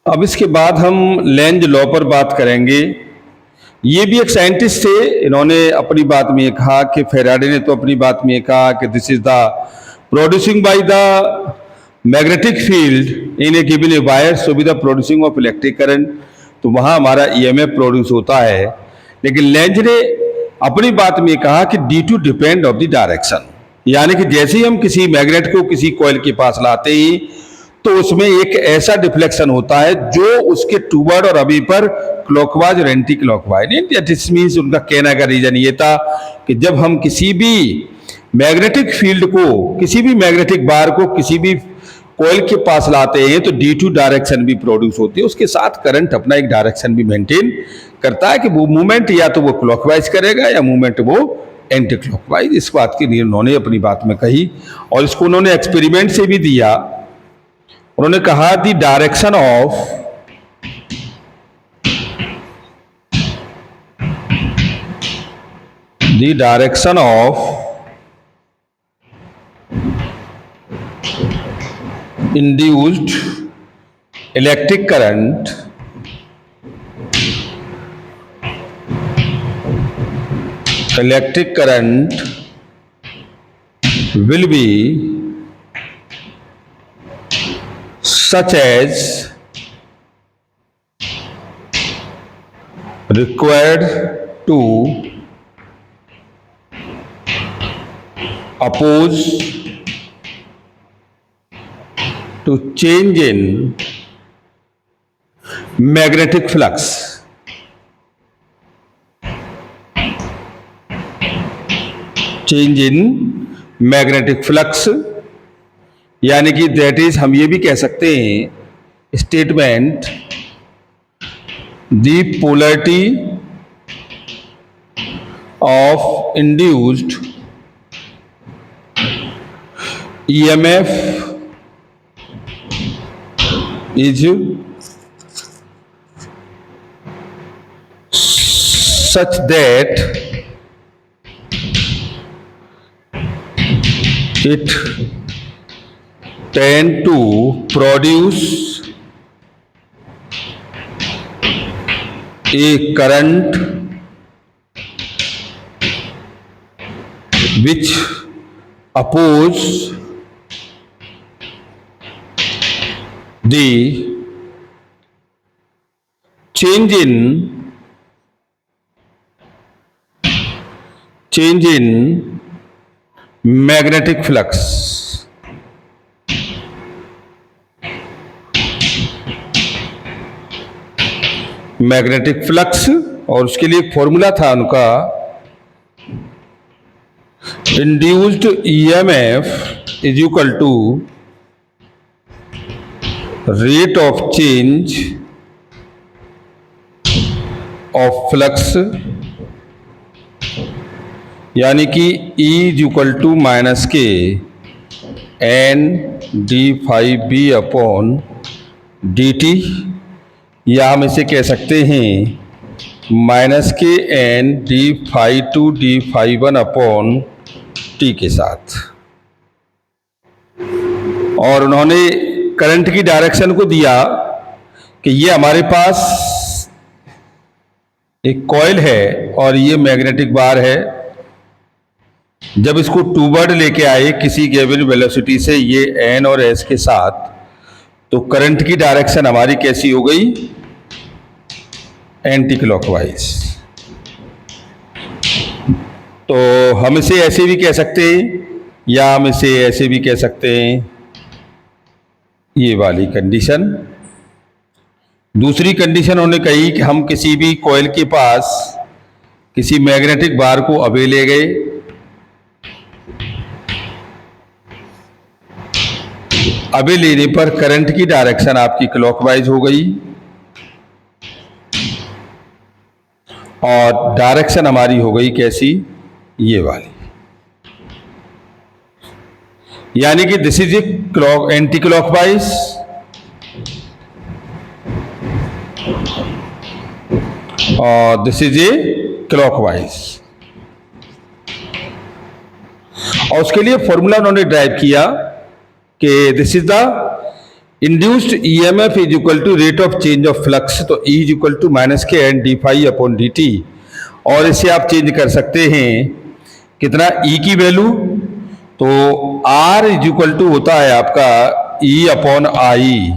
अब इसके बाद हम लेंज लॉ पर बात करेंगे। ये भी एक साइंटिस्ट थे। इन्होंने अपनी बात में ये कहा कि फेराडे ने तो अपनी बात में ये कहा कि this is the producing by the magnetic field in A given a wire so be the producing of electric current. तो वहां हमारा ईएमएफ प्रोड्यूस होता है। लेकिन लेंज ने अपनी बात में कहा कि D to depend of the direction, यानी कि जैसे ही हम किसी मैग्नेट को किसी कॉइल के पास लाते ही तो उसमें एक ऐसा डिफ्लेक्शन होता है जो उसके टूवर्ड और अभी पर क्लॉकवाइज और एंटी क्लॉकवाइज। मीन्स उनका कहने का रीजन ये था कि जब हम किसी भी मैग्नेटिक फील्ड को, किसी भी मैग्नेटिक बार को किसी भी कॉइल के पास लाते हैं तो डी टू डायरेक्शन भी प्रोड्यूस होती है, उसके साथ करंट अपना एक डायरेक्शन भी मेंटेन करता है कि वो मूवमेंट या तो वो क्लॉकवाइज करेगा या मूवमेंट वो एंटी क्लॉकवाइज। इस बात के लिए उन्होंने अपनी बात में कही और इसको उन्होंने एक्सपेरिमेंट से भी दिया। उन्होंने कहा the direction of induced electric current will be such as required to oppose to change in magnetic flux। Change in magnetic flux, यानी कि दैट इज हम ये भी कह सकते हैं statement the polarity of induced EMF is such that it tend to produce a current which oppose the change in magnetic flux। Magnetic flux, और उसके लिए एक फॉर्मूला था उनका induced EMF is equal to rate of change of flux, यानी कि E is equal to minus के N D phi B upon D T, या हम इसे कह सकते हैं माइनस के N D phi two D phi one upon T के साथ। और उन्होंने करंट की डायरेक्शन को दिया कि ये हमारे पास एक कॉइल है और ये मैग्नेटिक बार है। जब इसको टूवर्ड लेके आए किसी गिवन वेलोसिटी से ये एन और एस के साथ, तो करंट की डायरेक्शन हमारी कैसी हो गई? Anti clockwise. तो हम इसे ऐसे भी कह सकते हैं या हम इसे ऐसे भी कह सकते हैं, ये वाली कंडीशन। दूसरी कंडीशन उन्होंने कही कि हम किसी भी कॉइल के पास किसी मैग्नेटिक बार को अबे ले गए, अबे लेने पर करंट की डायरेक्शन आपकी क्लॉकवाइज हो गई और डायरेक्शन हमारी हो गई कैसी? ये वाली। यानी कि this is a anticlockwise और दिस इज ए क्लॉकवाइज। और उसके लिए फॉर्मूला उन्होंने ड्राइव किया कि this is the induced EMF is equal to rate of change of flux, तो E is equal to minus के N D phi upon D T. और इसे आप चेंज कर सकते हैं कितना, ई की वैल्यू, तो आर इज इक्वल टू होता है आपका ई अपॉन आई,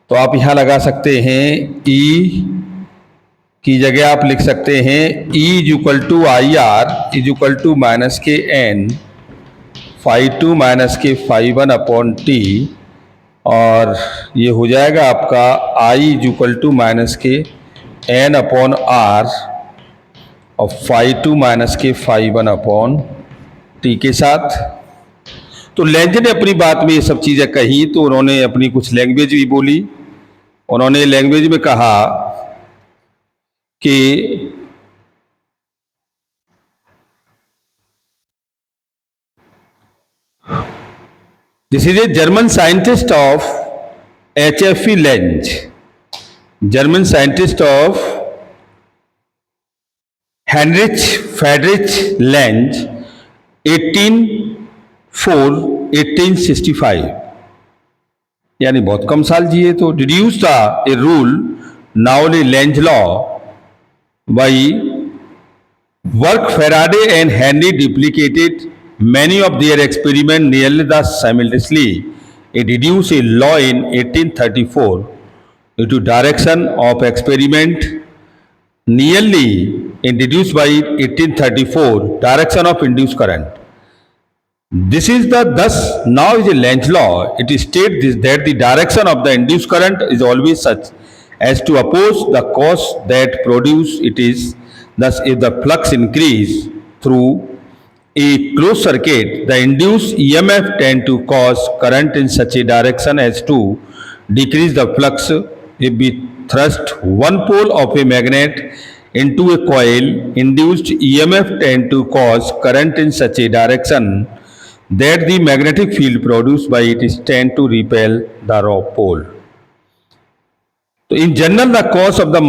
तो आप यहां लगा सकते हैं ई की जगह आप लिख सकते हैं E is equal to I R is equal to minus के N phi two minus K phi one upon T, और ये हो जाएगा आपका I is equal to minus के एन अपॉन आर और phi two minus K phi one upon T के साथ। तो लेंज ने अपनी बात में ये सब चीज़ें कही, तो उन्होंने अपनी कुछ लैंग्वेज भी बोली। उन्होंने लैंग्वेज में कहा कि this is a German scientist of HFE Lenz, German scientist of Heinrich Friedrich Lenz 1865, यानी बहुत कम साल जिए। तो deduce the a rule newly Lenz law by work Faraday and Henry duplicated many of their experiments nearly the simultaneously. It deduced a law in 1834 into direction of experiment nearly introduced by 1834 direction of induced current. This is the thus now is a Lenz law. It states this, that the direction of the induced current is always such as to oppose the cause that produce it is. Thus, if the flux increase through a closed circuit, the induced EMF tend to cause current in such a direction as to decrease the flux. If we thrust one pole of a magnet into a coil, induced EMF tend to cause current in such a direction that the magnetic field produced by it is tend to repel the raw pole. So in general, the cause of the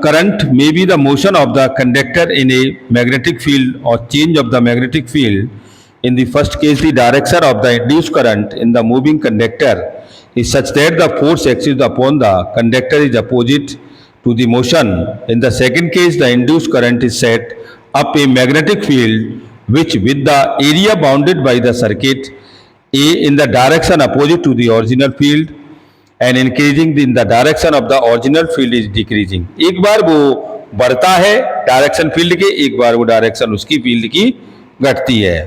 current may be the motion of the conductor in a magnetic field or change of the magnetic field. In the first case, the direction of the induced current in the moving conductor is such that the force exerted upon the conductor is opposite to the motion. In the second case, the induced current is set up a magnetic field which, with the area bounded by the circuit A in the direction opposite to the original field and increasing in the direction of the original field is decreasing. एक बार वो बढ़ता है direction field के, एक बार वो direction उसकी field की घटती है।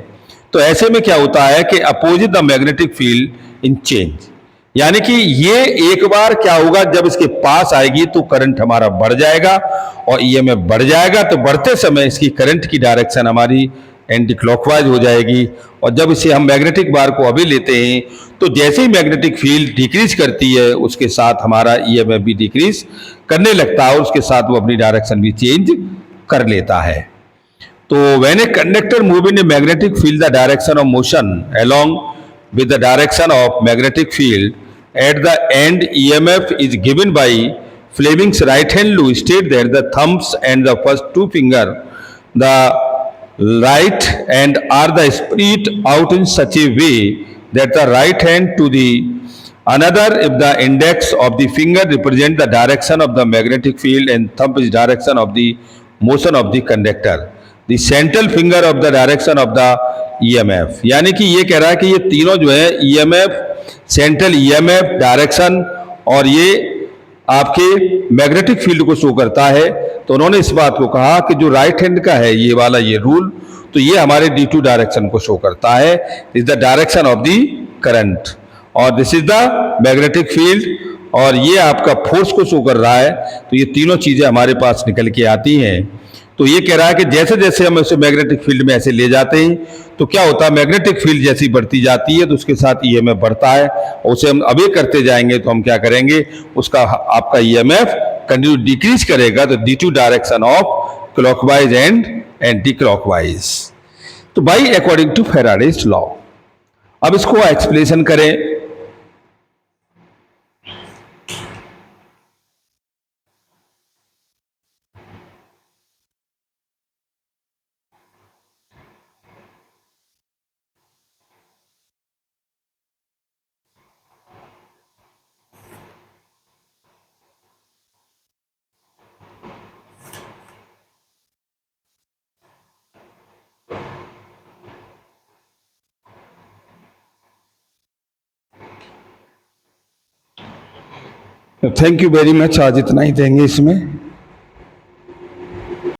तो ऐसे में क्या होता है कि opposite the magnetic field in change, यानी कि ये एक बार क्या होगा, जब इसके पास आएगी तो करंट हमारा बढ़ जाएगा और ईएमएफ बढ़ जाएगा, तो बढ़ते समय इसकी करंट की डायरेक्शन हमारी एंटी क्लॉकवाइज हो जाएगी। और जब इसे हम मैग्नेटिक बार को अभी लेते हैं, तो जैसे ही मैग्नेटिक फील्ड डिक्रीज करती है उसके साथ हमारा ईएमएफ भी डिक्रीज करने लगता है और उसके साथ वो अपनी डायरेक्शन भी चेंज कर लेता है। तो when a conductor move in a magnetic field the direction of motion along with the direction of magnetic field at the end, EMF is given by Fleming's right hand law state that the thumbs and the first two finger the right hand are the spread out in such a way that the right hand to the another if the index of the finger represent the direction of the magnetic field and thumb is direction of the motion of the conductor, the central finger of the direction of the EMF। यानी कि ये कह रहा है कि ये तीनों जो है EMF, सेंट्रल EMF, डायरेक्शन और ये आपके मैग्नेटिक फील्ड को शो करता है। तो उन्होंने इस बात को कहा कि जो राइट हैंड का है ये वाला ये रूल, तो ये हमारे D2 डायरेक्शन को शो करता है, is the direction of the current और this is the magnetic field और ये आपका फोर्स को शो कर रहा है। तो ये तीनों चीजें हमारे पास निकल के आती हैं। तो ये कह रहा है कि जैसे जैसे हम इसे मैग्नेटिक फील्ड में ऐसे ले जाते हैं तो क्या होता है, मैग्नेटिक फील्ड जैसी बढ़ती जाती है तो उसके साथ ईएमएफ बढ़ता है, और उसे हम अबे करते जाएंगे तो हम क्या करेंगे, उसका आपका ईएमएफ कंटिन्यू डिक्रीज करेगा। तो D2 direction of clockwise and anticlockwise. तो by according to Faraday's law, अब इसको एक्सप्लेनेशन करें। थैंक यू वेरी मच, आज इतना ही देंगे इसमें।